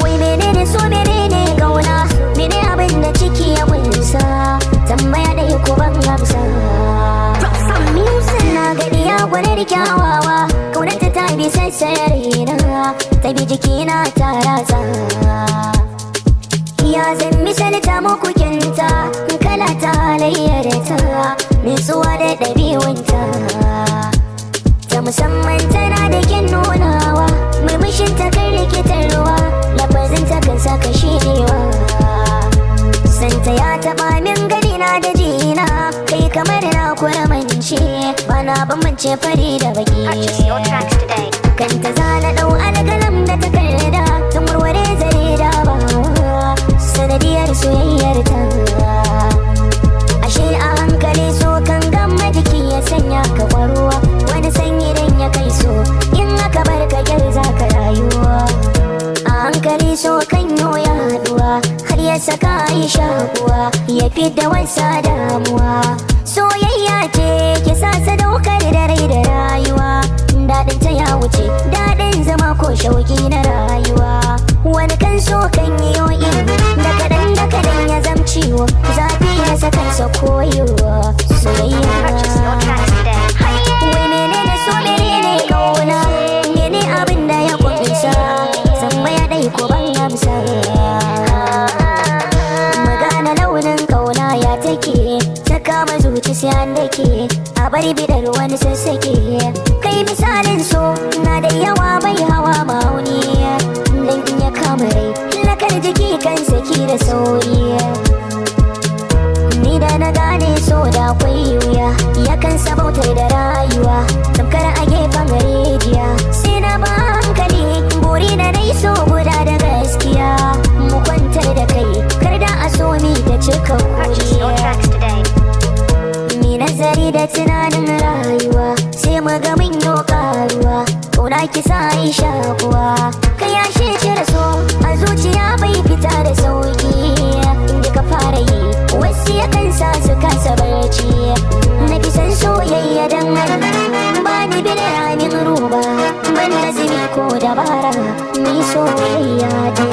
Wai menene so menene kauna, mene abin da ciki ya kunsa, tambaya da ko ban gamsa. Na gani ya gwanar kyawawa, kaunarta ta bi sassayar hina, ta bi jikina ta ratsa. Ya zan misalta muku kinta, kala ta halayyar ta, nutsuwa da ɗabi'unta ta musamman tana da kyan nunawa, murmushin ta kan rikitarwa, lafazin ta kan saka shirewa. Santa ya taɓa min gani na da jina, kai kamar na kuramance, bana bambance fari da baki. Kanta zana ɗau alƙalam da takarda, tun warware zare da bawa, sanadiyar soyayyar ta. Ashe a hankali so kan gama jiki ya sanya ka ƙwaruwa, wani sanyi dan ya kai so, in aka bar ka gyar za ka rayuwa. A hankali so kan ya haɗuwa, har ya saka yi shakuwa, ya fidda wasa damuwa. Soyayya ce ke sa sadaukar da rai da rayuwa, daɗin ta ya wuce daɗin zama ko shauki na rayuwa. Wani kan so kan yi yoyi, da kaɗan ya zamciwo, zafi na sakansa koyowa soyayya. Wai menene so menene kauna, mene abin da ya kunsa, tambaya dai ko ban gamsa. Magana launin kauna ya take, ta kama zuci sai an dake, a bari bidar wani sassake. Kai misalin so na da yawa bai hawa ma'auni, dan in ya kama rai lakar jiki kan saki da sauri. Ni da na gane so da akwai wuya, yakan sabautar da rayuwa, tamkar a gefen rijiya. Sai na ba hankali buri da dai so guda da gaskiya, mu kwantar da kai kar da a so mi ta cika kuriya. Mi nazari da tunanin rayuwa, sai mu ga mun yo karuwa, kauna ki sa yi shakuwa. Ka yashe cire so a zuciya bai fita da sauki, inda ka fara yi wasu yakan sa su kasa barci. Na fi san soyayya dan ba ni bin ramin ruba, ban da zini ko dabara, ni soyayya ta.